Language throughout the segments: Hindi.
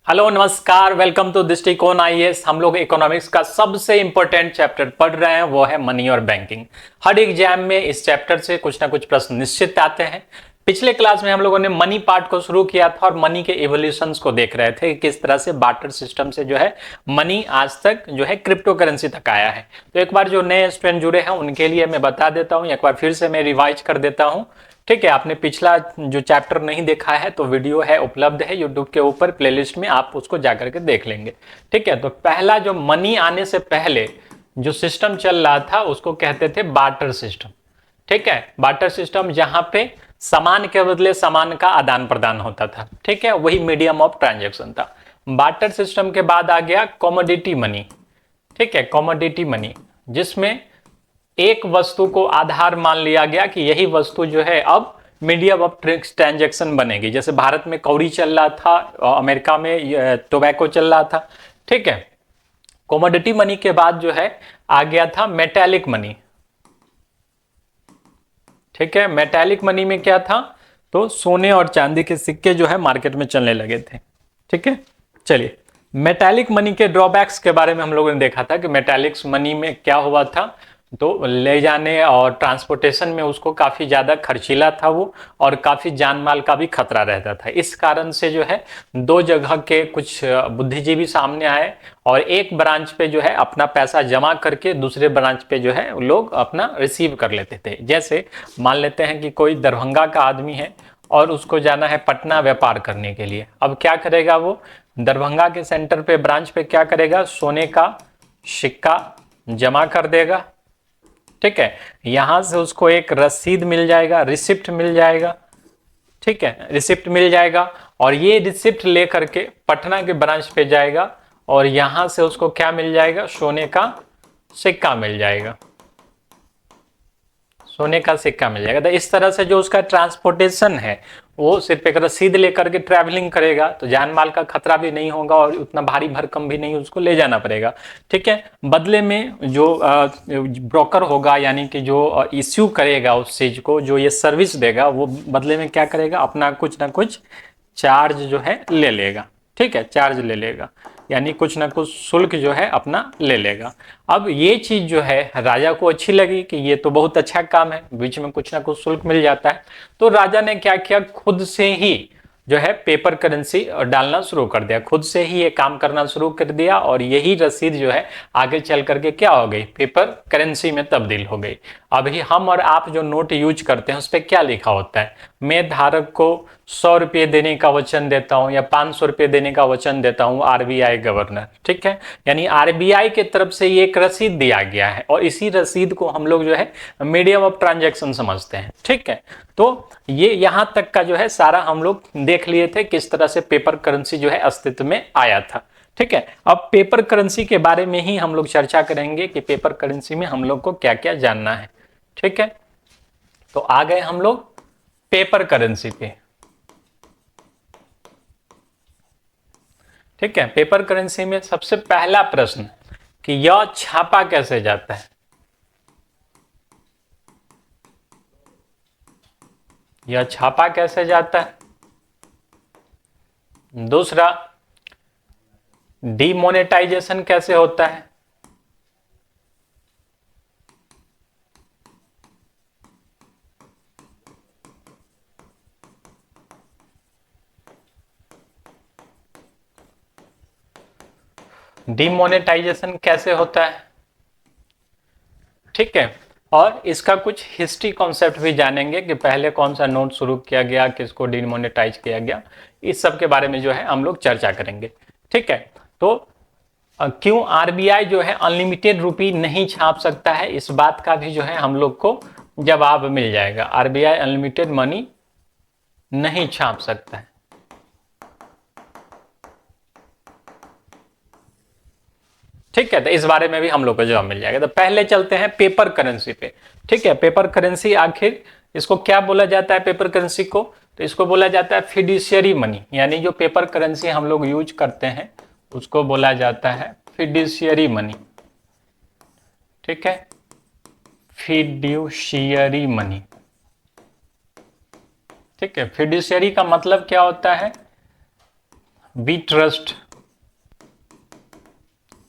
हेलो नमस्कार, वेलकम टू दृष्टिकोण आईएएस। हम लोग इकोनॉमिक्स का सबसे इंपॉर्टेंट चैप्टर पढ़ रहे हैं, वो है मनी और बैंकिंग। हर एग्जाम में इस चैप्टर से कुछ ना कुछ प्रश्न निश्चित आते हैं। पिछले क्लास में हम लोगों ने मनी पार्ट को शुरू किया था और मनी के इवोल्यूशंस को देख रहे थे, किस तरह से बार्टर सिस्टम से जो है मनी आज तक जो है क्रिप्टो करेंसी तक आया है। तो एक बार जो नए स्टूडेंट जुड़े हैं उनके लिए मैं बता देता हूँ, एक बार फिर से मैं रिवाइज कर देता हूँ। ठीक है, आपने पिछला जो चैप्टर नहीं देखा है तो वीडियो है उपलब्ध है यूट्यूब के ऊपर प्लेलिस्ट में, आप उसको जाकर के देख लेंगे। ठीक है, तो पहला जो मनी आने से पहले जो सिस्टम चल रहा था उसको कहते थे बार्टर सिस्टम। ठीक है, बार्टर सिस्टम जहां पे सामान के बदले सामान का आदान प्रदान होता था। ठीक है, वही मीडियम ऑफ ट्रांजेक्शन था। बार्टर सिस्टम के बाद आ गया कॉमोडिटी मनी। ठीक है, कॉमोडिटी मनी जिसमें एक वस्तु को आधार मान लिया गया कि यही वस्तु जो है अब मीडियम ऑफ ट्रांजेक्शन बनेगी। जैसे भारत में कौड़ी चल रहा था, अमेरिका में टोबैको चल रहा था। ठीक है, कमोडिटी मनी के बाद जो है आ गया था मेटालिक मनी। ठीक है, मेटालिक मनी में क्या था, तो सोने और चांदी के सिक्के जो है मार्केट में चलने लगे थे। ठीक है, चलिए मेटालिक मनी के ड्रॉबैक्स के बारे में हम लोगों ने देखा था कि मेटालिक्स मनी में क्या हुआ था, तो ले जाने और ट्रांसपोर्टेशन में उसको काफ़ी ज़्यादा खर्चीला था वो, और काफ़ी जान माल का भी खतरा रहता था। इस कारण से जो है दो जगह के कुछ बुद्धिजीवी सामने आए और एक ब्रांच पे जो है अपना पैसा जमा करके दूसरे ब्रांच पे जो है लोग अपना रिसीव कर लेते थे। जैसे मान लेते हैं कि कोई दरभंगा का आदमी है और उसको जाना है पटना व्यापार करने के लिए। अब क्या करेगा, वो दरभंगा के सेंटर पे ब्रांच पे क्या करेगा, सोने का सिक्का जमा कर देगा। ठीक है, यहां से उसको एक रसीद मिल जाएगा, रिसिप्ट मिल जाएगा। ठीक है, रिसिप्ट मिल जाएगा और ये रिसिप्ट लेकर के पटना के ब्रांच पे जाएगा और यहां से उसको क्या मिल जाएगा, सोने का सिक्का मिल जाएगा। सोने का सिक्का मिल जाएगा। तो इस तरह से जो उसका ट्रांसपोर्टेशन है वो सिर्फ एक रसीद लेकर के ट्रैवलिंग करेगा, तो जान माल का खतरा भी नहीं होगा और उतना भारी भरकम भी नहीं उसको ले जाना पड़ेगा। ठीक है, बदले में जो ब्रोकर होगा यानी कि जो इश्यू करेगा उस चीज को, जो ये सर्विस देगा, वो बदले में क्या करेगा, अपना कुछ ना कुछ चार्ज जो है ले लेगा। ठीक है, चार्ज ले लेगा यानी कुछ ना कुछ शुल्क जो है अपना ले लेगा। अब ये चीज जो है राजा को अच्छी लगी कि ये तो बहुत अच्छा काम है, बीच में कुछ ना कुछ शुल्क मिल जाता है। तो राजा ने क्या किया, खुद से ही जो है पेपर करेंसी डालना शुरू कर दिया, खुद से ही ये काम करना शुरू कर दिया और यही रसीद जो है आगे चल करके क्या हो गई, पेपर करेंसी में तब्दील हो गई। अभी हम और आप जो नोट यूज करते हैं उस पर क्या लिखा होता है, मैं धारक को 100 रुपये देने का वचन देता हूं या 500 रुपये देने का वचन देता हूं, आरबीआई गवर्नर। ठीक है, यानी आरबीआई की तरफ से ये एक रसीद दिया गया है और इसी रसीद को हम लोग जो है मीडियम ऑफ ट्रांजैक्शन समझते हैं। ठीक है, तो ये यहां तक का जो है सारा हम लोग देख लिए थे किस तरह से पेपर करेंसी जो है अस्तित्व में आया था। ठीक है, अब पेपर करेंसी के बारे में ही हम लोग चर्चा करेंगे कि पेपर करेंसी में हम लोग को क्या क्या जानना है। ठीक है, तो आ गए हम लोग पेपर करेंसी पे। ठीक है, पेपर करेंसी में सबसे पहला प्रश्न कि यह छापा कैसे जाता है, यह छापा कैसे जाता है। दूसरा, डीमोनेटाइजेशन कैसे होता है। डीमोनेटाइजेशन कैसे होता है। ठीक है, और इसका कुछ हिस्ट्री कॉन्सेप्ट भी जानेंगे कि पहले कौन सा नोट शुरू किया गया, किसको डीमोनेटाइज किया गया, इस सब के बारे में जो है हम लोग चर्चा करेंगे। ठीक है, तो क्यों आरबीआई जो है अनलिमिटेड रुपी नहीं छाप सकता है, इस बात का भी जो है हम लोग को जवाब मिल जाएगा। आरबीआई अनलिमिटेड मनी नहीं छाप सकता है। ठीक है, तो इस बारे में भी हम लोग को जवाब मिल जाएगा। तो पहले चलते हैं पेपर करेंसी पे। ठीक है, पेपर करेंसी आखिर इसको क्या बोला जाता है, पेपर करेंसी को, तो इसको बोला जाता है फिड्यूशियरी मनी, यानी जो पेपर करेंसी हम लोग यूज करते हैं उसको बोला जाता है फिड्यूशियरी मनी। ठीक है, फिड्यूशियरी मनी। ठीक है, फिड्यूशियरी का मतलब क्या होता है, वी ट्रस्ट।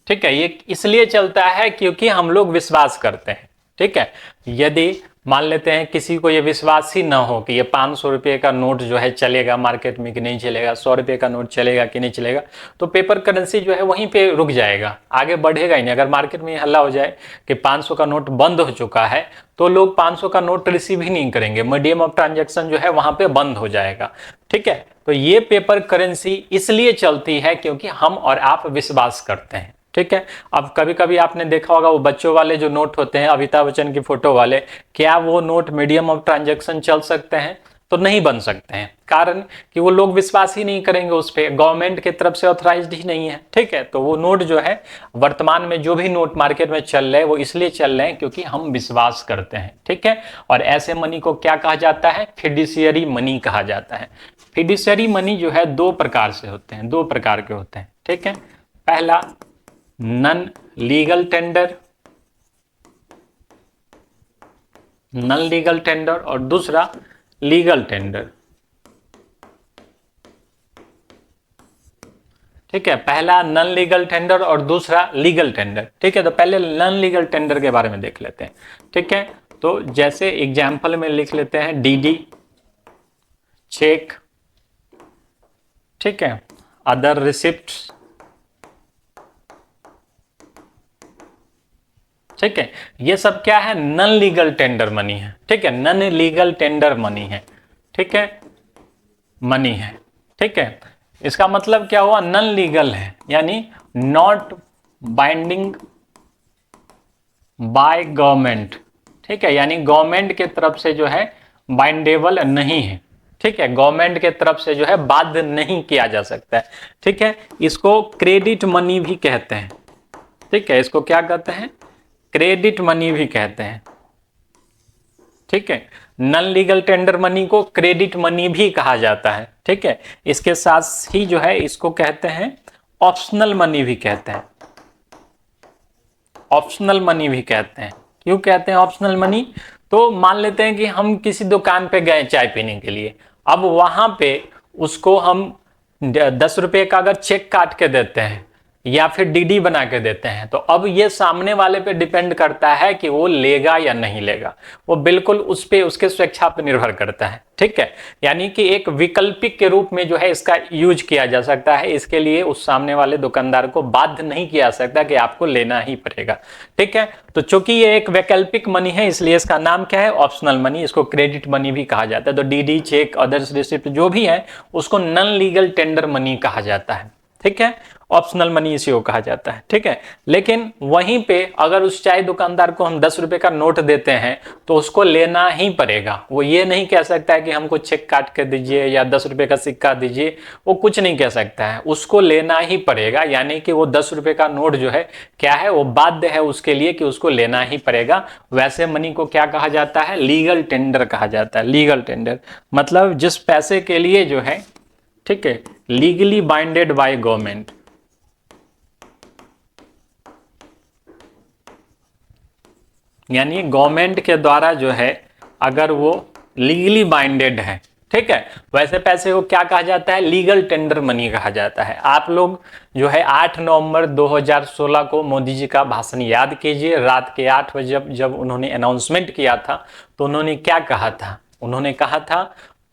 ठीक है, ये इसलिए चलता है क्योंकि हम लोग विश्वास करते हैं। ठीक है, यदि मान लेते हैं किसी को ये विश्वास ही ना हो कि ये 500 रुपये का नोट जो है चलेगा मार्केट में कि नहीं चलेगा, 100 रुपये का नोट चलेगा कि नहीं चलेगा, तो पेपर करेंसी जो है वहीं पे रुक जाएगा, आगे बढ़ेगा ही नहीं। अगर मार्केट में हल्ला हो जाए कि 500 का नोट बंद हो चुका है तो लोग 500 का नोट रिसीव ही नहीं करेंगे, मीडियम ऑफ ट्रांजेक्शन जो है वहां पे बंद हो जाएगा। ठीक है, तो ये पेपर करेंसी इसलिए चलती है क्योंकि हम और आप विश्वास करते हैं। ठीक है, अब कभी कभी आपने देखा होगा वो बच्चों वाले जो नोट होते हैं, अमिताभ बच्चन की फोटो वाले, क्या वो नोट मीडियम ऑफ ट्रांजैक्शन चल सकते हैं? तो नहीं बन सकते हैं, कारण कि वो लोग विश्वास ही नहीं करेंगे उस पर, गवर्नमेंट की तरफ से ऑथराइज्ड ही नहीं है। ठीक है, तो वो नोट जो है वर्तमान में जो भी नोट मार्केट में चल रहे हैं वो इसलिए चल रहे हैं क्योंकि हम विश्वास करते हैं। ठीक है, और ऐसे मनी को क्या कहा जाता है? फिड्यूशियरी मनी कहा जाता है। फिड्यूशियरी मनी जो है दो प्रकार से होते हैं, दो प्रकार के होते हैं। ठीक है, पहला non legal tender, non legal tender, और दूसरा लीगल टेंडर। ठीक है, पहला नन लीगल टेंडर और दूसरा लीगल टेंडर। ठीक है, तो पहले नन लीगल टेंडर के बारे में देख लेते हैं। ठीक है, तो जैसे एग्जाम्पल में लिख लेते हैं डीडी, चेक, ठीक है, अदर रिसिप्ट्स। ठीक है, ये सब क्या है? नन लीगल टेंडर मनी है। ठीक है, नन लीगल टेंडर मनी है। ठीक है, मनी है। ठीक है, इसका मतलब क्या हुआ? नन लीगल है, यानी नॉट बाइंडिंग बाय गवर्नमेंट। ठीक है, यानी गवर्नमेंट के तरफ से जो है बाइंडेबल नहीं है। ठीक है, गवर्नमेंट के तरफ से जो है बाध्य नहीं किया जा सकता है। ठीक है, इसको क्रेडिट मनी भी कहते हैं। ठीक है, इसको क्या कहते हैं? क्रेडिट मनी भी कहते हैं। ठीक है, नन लीगल टेंडर मनी को क्रेडिट मनी भी कहा जाता है। ठीक है, इसके साथ ही जो है इसको कहते हैं ऑप्शनल मनी भी कहते हैं। ऑप्शनल मनी भी कहते हैं। क्यों कहते हैं ऑप्शनल मनी? तो मान लेते हैं कि हम किसी दुकान पे गए चाय पीने के लिए, अब वहां पे उसको हम 10 रुपये का अगर चेक काट के देते हैं या फिर डीडी बना के देते हैं, तो अब ये सामने वाले पे डिपेंड करता है कि वो लेगा या नहीं लेगा। वो बिल्कुल उस पे, उसके स्वेच्छा पे निर्भर करता है। ठीक है, यानी कि एक वैकल्पिक के रूप में जो है इसका यूज किया जा सकता है। इसके लिए उस सामने वाले दुकानदार को बाध्य नहीं किया जा सकता कि आपको लेना ही पड़ेगा। ठीक है, तो चूंकि ये एक वैकल्पिक मनी है इसलिए इसका नाम क्या है? Optional money. इसको क्रेडिट मनी भी कहा जाता है। तो डीडी, चेक, अदर्स रिसिप्ट जो भी है उसको नन लीगल टेंडर मनी कहा जाता है। ठीक है, ऑप्शनल मनी इसी को कहा जाता है। ठीक है, लेकिन वहीं पे अगर उस चाय दुकानदार को हम 10 रुपए का नोट देते हैं तो उसको लेना ही पड़ेगा। वो ये नहीं कह सकता है कि हमको चेक काट के दीजिए या 10 रुपए का सिक्का दीजिए, वो कुछ नहीं कह सकता है, उसको लेना ही पड़ेगा। यानी कि वो 10 रुपए का नोट जो है क्या है? वो बाध्य है उसके लिए कि उसको लेना ही पड़ेगा। वैसे मनी को क्या कहा जाता है? लीगल टेंडर कहा जाता है। लीगल टेंडर मतलब जिस पैसे के लिए जो है, ठीक है, लीगली बाइंडेड बाय गवर्नमेंट। यानी गवर्नमेंट के द्वारा जो है अगर वो लीगली बाइंडेड है। ठीक है, वैसे पैसे को क्या कहा जाता है? लीगल टेंडर मनी कहा जाता है। आप लोग जो है 8 नवंबर 2016 को मोदी जी का भाषण याद कीजिए। रात के 8 बजे जब उन्होंने अनाउंसमेंट किया था तो उन्होंने क्या कहा था? उन्होंने कहा था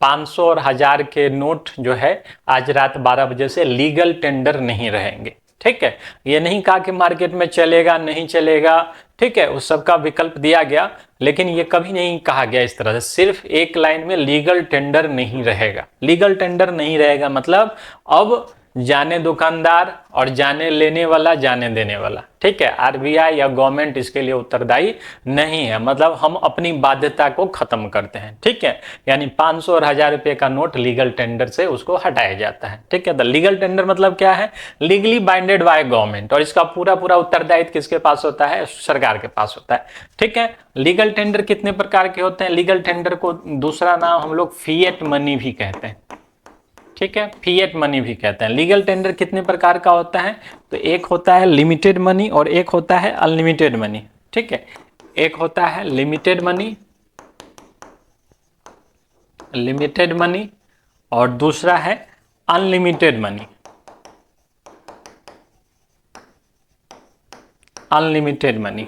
500 और 1000 के नोट जो है आज रात 12 बजे से लीगल टेंडर नहीं रहेंगे। ठीक है, ये नहीं कहा कि मार्केट में चलेगा नहीं चलेगा। ठीक है, उस सब का विकल्प दिया गया, लेकिन ये कभी नहीं कहा गया इस तरह से। सिर्फ एक लाइन में लीगल टेंडर नहीं रहेगा। लीगल टेंडर नहीं रहेगा मतलब अब जाने दुकानदार और जाने लेने वाला, जाने देने वाला। ठीक है, आरबीआई या गवर्नमेंट इसके लिए उत्तरदायी नहीं है। मतलब हम अपनी बाध्यता को खत्म करते हैं। ठीक है, यानी 500 और 1000 रुपये का नोट लीगल टेंडर से उसको हटाया जाता है। ठीक है, तो लीगल टेंडर मतलब क्या है? लीगली बाइंडेड बाय गवर्नमेंट, और इसका पूरा पूरा उत्तरदायित्व किसके पास होता है? सरकार के पास होता है। ठीक है, लीगल टेंडर कितने प्रकार के होते हैं? लीगल टेंडर को दूसरा नाम हम लोग फिएट मनी भी कहते हैं। ठीक है, फिएट मनी भी कहते हैं। लीगल टेंडर कितने प्रकार का होता है? तो एक होता है लिमिटेड मनी और एक होता है अनलिमिटेड मनी। ठीक है, एक होता है लिमिटेड मनी, लिमिटेड मनी, और दूसरा है अनलिमिटेड मनी। Unlimited money.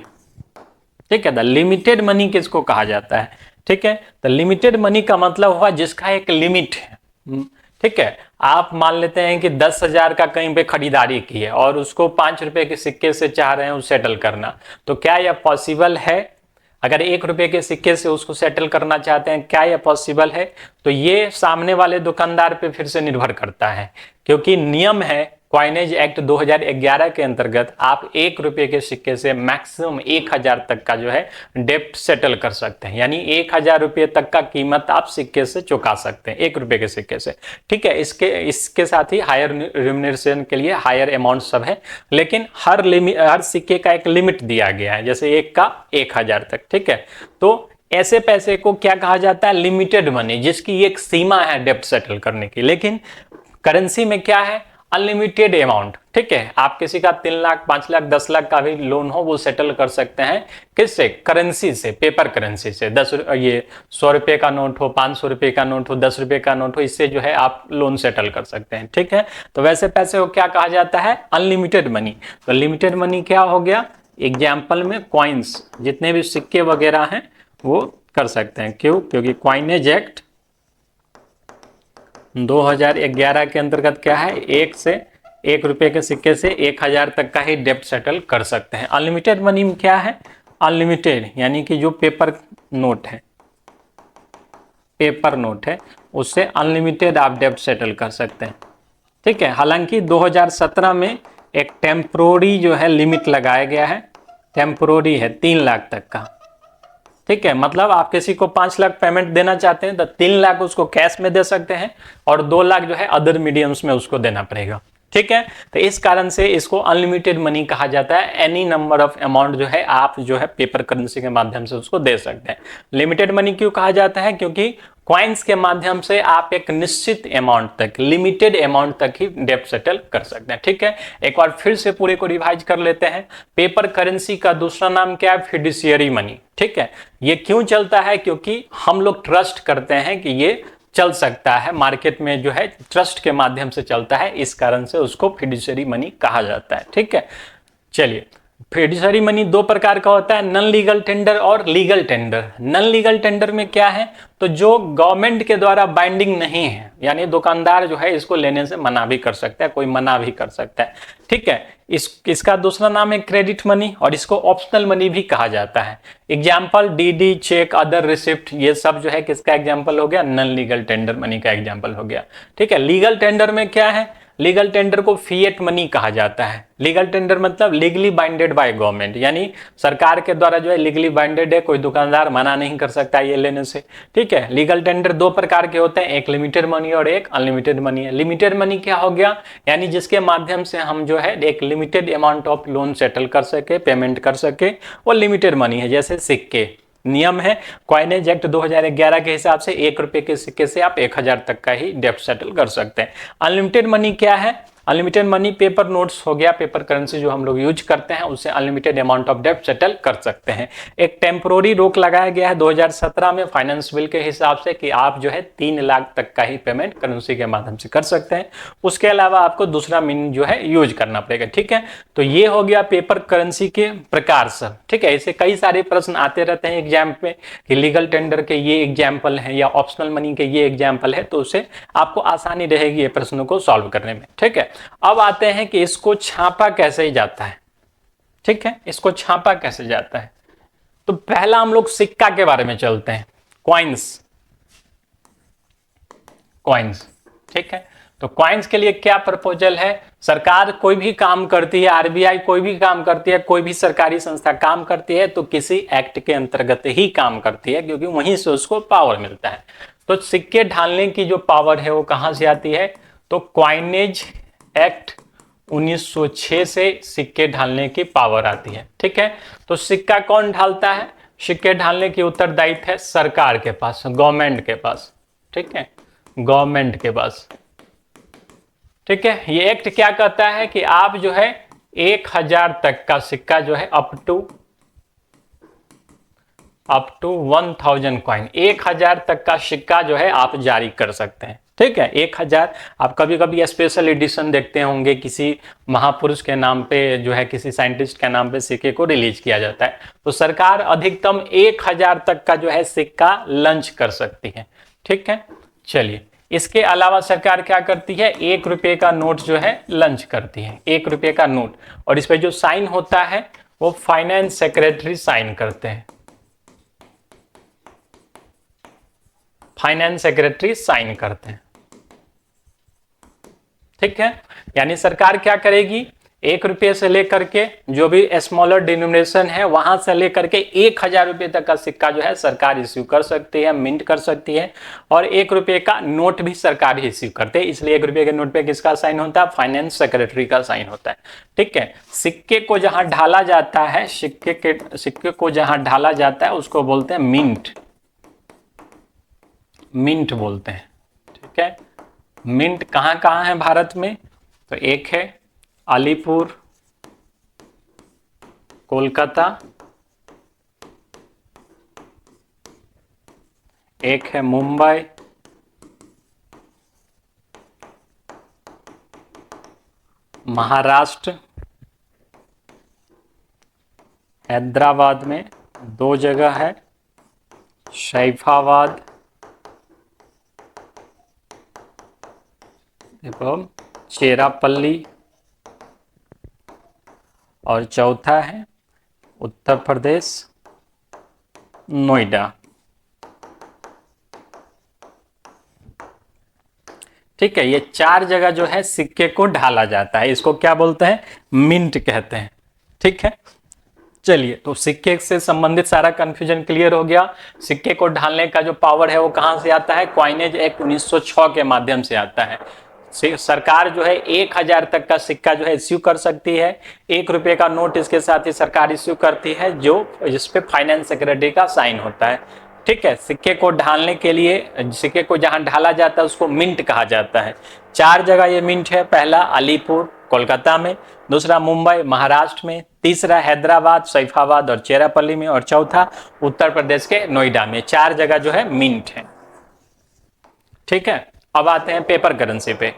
ठीक है, द लिमिटेड मनी किसको कहा जाता है? ठीक है, तो लिमिटेड मनी का मतलब हुआ जिसका एक लिमिट है। ठीक है, आप मान लेते हैं कि 10,000 का कहीं पे खरीदारी की है और उसको 5 रुपए के सिक्के से चाह रहे हैं उसे सेटल करना, तो क्या यह पॉसिबल है? अगर 1 रुपए के सिक्के से उसको सेटल करना चाहते हैं, क्या यह पॉसिबल है? तो ये सामने वाले दुकानदार पे फिर से निर्भर करता है, क्योंकि नियम है कॉइनेज एक्ट 2011 के अंतर्गत आप 1 रुपए के सिक्के से मैक्सिमम 1,000 तक का जो है डेप्ट सेटल कर सकते हैं, यानी 1,000 रुपए तक का कीमत आप सिक्के से चुका सकते हैं 1 रुपए के सिक्के से। ठीक है, इसके साथ ही हायर रिम्यूनरेशन के लिए हायर अमाउंट सब है, लेकिन हर सिक्के का एक लिमिट दिया गया है, जैसे एक का 1,000 तक। ठीक है, तो ऐसे पैसे को क्या कहा जाता है? लिमिटेड मनी, जिसकी एक सीमा है डेप्ट सेटल करने की। लेकिन करेंसी में क्या है? Unlimited amount. ठीक है, आप किसी का 3 लाख 5 लाख 10 लाख का भी लोन हो वो सेटल कर सकते हैं, किससे? करेंसी से, पेपर करेंसी से। 100 रुपए का नोट हो, 500 रुपए का नोट हो, 10 रुपए का नोट हो, इससे जो है आप लोन सेटल कर सकते हैं। ठीक है, तो वैसे पैसे को क्या कहा जाता है? Unlimited money. तो लिमिटेड मनी क्या हो गया? एग्जाम्पल में कॉइन्स, जितने भी सिक्के वगैरह हैं वो कर सकते हैं। क्यों? क्योंकि कॉइनेज एक्ट 2011 के अंतर्गत क्या है? 1 रुपए के सिक्के से 1,000 तक का ही डेप्ट सेटल कर सकते हैं। अनलिमिटेड मनी में क्या है? अनलिमिटेड यानी कि जो पेपर नोट है उससे अनलिमिटेड आप डेप्ट सेटल कर सकते हैं। ठीक है, हालांकि 2017 में एक टेम्पोररी जो है लिमिट लगाया गया है, टेम्पोररी है 3 लाख तक का। ठीक है, मतलब आप किसी को 5 लाख पेमेंट देना चाहते हैं तो 3 लाख उसको कैश में दे सकते हैं और 2 लाख जो है अदर मीडियम्स में उसको देना पड़ेगा। ठीक है, तो इस कारण से इसको अनलिमिटेड मनी कहा जाता है। एनी नंबर ऑफ अमाउंट जो है आप जो है पेपर करेंसी के माध्यम से उसको दे सकते हैं। लिमिटेड मनी क्यों कहा जाता है? क्योंकि कॉइन्स के माध्यम से आप एक निश्चित अमाउंट तक, लिमिटेड अमाउंट तक ही डेप्ट सेटल कर सकते हैं। ठीक है, एक बार फिर से पूरे को रिवाइज कर लेते हैं। पेपर करेंसी का दूसरा नाम क्या है? फिडुशियरी मनी। ठीक है, ये क्यों चलता है? क्योंकि हम लोग ट्रस्ट करते हैं कि ये चल सकता है, मार्केट में जो है ट्रस्ट के माध्यम से चलता है, इस कारण से उसको फिडुशियरी मनी कहा जाता है। ठीक है, चलिए, फिडुशियरी मनी 2 प्रकार का होता है, नॉन लीगल टेंडर और legal tender. Non legal tender में क्या है? तो जो गवर्नमेंट के द्वारा बाइंडिंग नहीं है, यानी दुकानदार जो है इसको लेने से मना भी कर सकता है, कोई मना भी कर सकता है। ठीक है, इसका दूसरा नाम है क्रेडिट मनी और इसको ऑप्शनल मनी भी कहा जाता है। Example DD, cheque, other receipt, ये सब जो है किसका एग्जाम्पल हो गया? नॉन लीगल टेंडर मनी का एग्जाम्पल हो गया। ठीक है, लीगल टेंडर में क्या है? लीगल टेंडर को फिएट मनी कहा जाता है। लीगल टेंडर मतलब लीगली बाइंडेड बाय गवर्नमेंट, यानी सरकार के द्वारा जो है लीगली बाइंडेड है, कोई दुकानदार मना नहीं कर सकता ये लेने से। ठीक है, लीगल टेंडर 2 प्रकार के होते हैं, एक लिमिटेड मनी और एक अनलिमिटेड मनी है। लिमिटेड मनी क्या हो गया? यानी जिसके माध्यम से हम जो है एक limited amount of loan settle कर सके, पेमेंट कर सके, वो लिमिटेड मनी है। जैसे सिक्के, नियम है कॉइनेज एक्ट 2011 के हिसाब से 1 रुपए के सिक्के से आप 1,000 तक का ही डेप्ट सेटल कर सकते हैं। अनलिमिटेड मनी क्या है? अनलिमिटेड मनी पेपर नोट्स हो गया, पेपर करेंसी जो हम लोग यूज करते हैं, उससे अनलिमिटेड अमाउंट ऑफ डेप्ट सेटल कर सकते हैं। एक टेम्पोररी रोक लगाया गया है 2017 में फाइनेंस बिल के हिसाब से कि आप जो है 3 लाख तक का ही पेमेंट करेंसी के माध्यम से कर सकते हैं, उसके अलावा आपको दूसरा मीन जो है यूज करना पड़ेगा। ठीक है, तो ये हो गया पेपर करेंसी के प्रकार सब। ठीक है, ऐसे कई सारे प्रश्न आते रहते हैं एग्जाम पे कि लीगल टेंडर के ये एग्जाम्पल है या ऑप्शनल मनी के ये एग्जाम्पल है, तो उससे आपको आसानी रहेगी ये प्रश्नों को सॉल्व करने में। ठीक है, अब आते हैं कि इसको छापा कैसे जाता है। ठीक है, इसको छापा कैसे जाता है? तो पहला हम लोग सिक्का के बारे में चलते हैं, कॉइन्स। ठीक है, तो कॉइन्स के लिए क्या प्रपोजल है? सरकार कोई भी काम करती है, आरबीआई कोई भी काम करती है, कोई भी सरकारी संस्था काम करती है तो किसी एक्ट के अंतर्गत ही काम करती है, क्योंकि वहीं से उसको पावर मिलता है। तो सिक्के ढालने की जो पावर है वो कहां से आती है? तो कॉइनेज एक्ट 1906 से सिक्के ढालने की पावर आती है। ठीक है, तो सिक्का कौन ढालता है? सिक्के ढालने की उत्तरदायित्व है सरकार के पास, गवर्नमेंट के पास। ठीक है, गवर्नमेंट के पास। ठीक है, ये एक्ट क्या कहता है कि आप जो है 1,000 तक का सिक्का जो है अप टू 1,000 कॉइन, 1,000 तक का सिक्का जो है आप जारी कर सकते हैं। ठीक है। 1000 आप कभी कभी स्पेशल एडिशन देखते होंगे, किसी महापुरुष के नाम पे जो है, किसी साइंटिस्ट के नाम पे सिक्के को रिलीज किया जाता है। तो सरकार अधिकतम 1000 तक का जो है सिक्का लॉन्च कर सकती है। ठीक है, चलिए इसके अलावा सरकार क्या करती है, 1 रुपए का नोट जो है लॉन्च करती है, 1 रुपए का नोट, और इस पे जो साइन होता है वो फाइनेंस सेक्रेटरी साइन करते हैं, फाइनेंस सेक्रेटरी साइन करते हैं। ठीक है, यानी सरकार क्या करेगी, 1 रुपये से लेकर के जो भी स्मॉलर डिनोमिनेशन है वहां से लेकर के 1000 रुपये तक का सिक्का जो है सरकार इश्यू कर सकती है, मिंट कर सकती है। और 1 रुपये का नोट भी सरकार ही इश्यू करते हैं, इसलिए 1 रुपये के नोट पे किसका साइन होता है, फाइनेंस सेक्रेटरी का साइन होता है। ठीक है, सिक्के को जहां ढाला जाता है, सिक्के को जहां ढाला जाता है उसको बोलते हैं मिंट, मिंट बोलते हैं। ठीक है, मिंट कहाँ कहाँ है भारत में, तो एक है अलीपुर, कोलकाता, एक है मुंबई, महाराष्ट्र, हैदराबाद में 2 जगह है, सैफाबाद एवं चेरापल्ली, और चौथा है उत्तर प्रदेश, नोएडा। ठीक है, ये 4 जगह जो है सिक्के को ढाला जाता है, इसको क्या बोलते हैं, मिंट कहते हैं। ठीक है, चलिए तो सिक्के से संबंधित सारा कंफ्यूजन क्लियर हो गया। सिक्के को ढालने का जो पावर है वो कहां से आता है, क्वाइनेज एक्ट 1906 के माध्यम से आता है। सरकार जो है 1000 तक का सिक्का जो है इश्यू कर सकती है, 1 रुपये का नोट इसके साथ ही सरकार इश्यू करती है, जो जिसपे फाइनेंस सेक्रेटरी का साइन होता है। ठीक है, सिक्के को ढालने के लिए, सिक्के को जहां ढाला जाता है उसको मिंट कहा जाता है। 4 जगह ये मिंट है, पहला अलीपुर कोलकाता में, दूसरा मुंबई महाराष्ट्र में, तीसरा हैदराबाद सैफाबाद और चेरापल्ली में, और चौथा उत्तर प्रदेश के नोएडा में। 4 जगह जो है मिंट है। ठीक है, अब आते हैं पेपर करेंसी पे।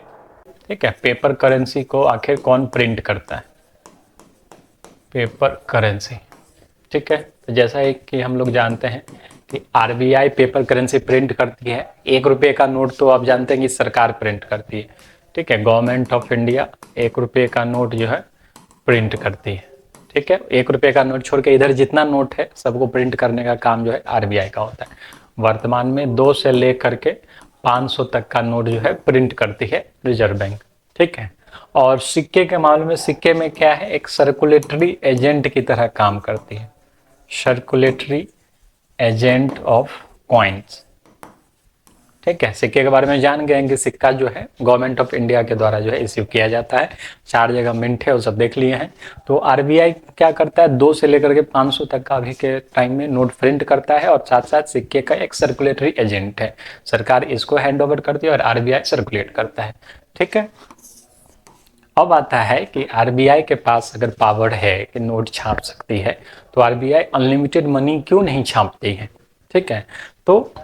ठीक है, पेपर करेंसी को आखिर कौन प्रिंट करता है, पेपर करेंसी। ठीक है, तो जैसा कि हम लोग जानते हैं कि आरबीआई पेपर करेंसी प्रिंट करती है। 1 रुपये का नोट तो आप जानते हैं कि सरकार प्रिंट करती है। ठीक है, गवर्नमेंट ऑफ इंडिया 1 रुपये का नोट जो है प्रिंट करती है। ठीक है, 1 रुपये का नोट छोड़ के इधर जितना नोट है सबको प्रिंट करने का काम जो है आरबीआई का होता है। वर्तमान में 2 से लेकर के 500 तक का नोट जो है प्रिंट करती है रिजर्व बैंक। ठीक है, और सिक्के के मामले में, सिक्के में क्या है, एक सर्कुलेटरी एजेंट की तरह काम करती है, सर्कुलेटरी एजेंट ऑफ कॉइन्स। ठीक है, सिक्के के बारे में जान गए कि सिक्का जो है गवर्नमेंट ऑफ इंडिया के द्वारा जो है इश्यू किया जाता है। 4 जगह मिंट है, वो सब देख लिए हैं। तो आरबीआई क्या करता है, 2 से लेकर के 500 तक का अभी के टाइम में नोट प्रिंट करता है, और साथ साथ सिक्के का एक सर्कुलेटरी एजेंट है। सरकार इसको हैंड ओवर करती है और आरबीआई सर्कुलेट करता है। ठीक है, अब आता है कि आरबीआई के पास अगर पावर है कि नोट छाप सकती है, तो आरबीआई अनलिमिटेड मनी क्यों नहीं छापती है। ठीक है, तो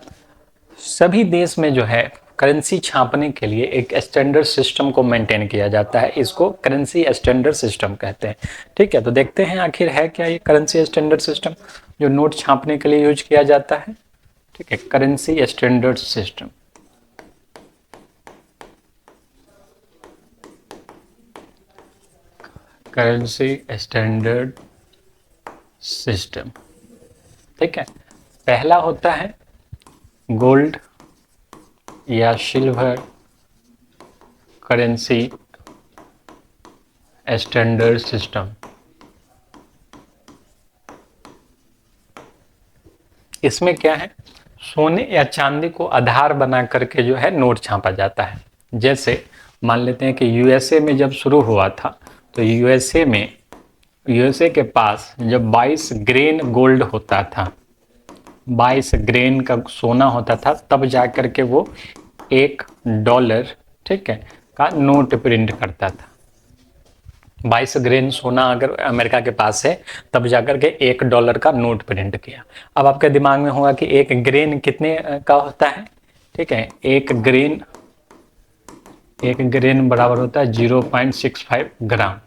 सभी देश में जो है करेंसी छापने के लिए एक स्टैंडर्ड सिस्टम को मेंटेन किया जाता है, इसको करेंसी स्टैंडर्ड सिस्टम कहते हैं। ठीक है, तो देखते हैं आखिर है क्या ये करेंसी स्टैंडर्ड सिस्टम जो नोट छापने के लिए यूज किया जाता है। ठीक है, currency standard system. Currency standard system. ठीक है, पहला होता है गोल्ड या सिल्वर करेंसी स्टैंडर्ड सिस्टम। इसमें क्या है, सोने या चांदी को आधार बना करके जो है नोट छापा जाता है। जैसे मान लेते हैं कि यूएसए में जब शुरू हुआ था, तो यूएसए के पास जब 22 ग्रेन गोल्ड होता था, 22 ग्रेन का सोना होता था, तब जाकर के वो $1, ठीक है, का नोट प्रिंट करता था। 22 ग्रेन सोना अगर अमेरिका के पास है, तब जाकर के $1 का नोट प्रिंट किया। अब आपके दिमाग में होगा कि 1 ग्रेन कितने का होता है। ठीक है, 1 ग्रेन 1 ग्रेन बराबर होता है 0.65 ग्राम।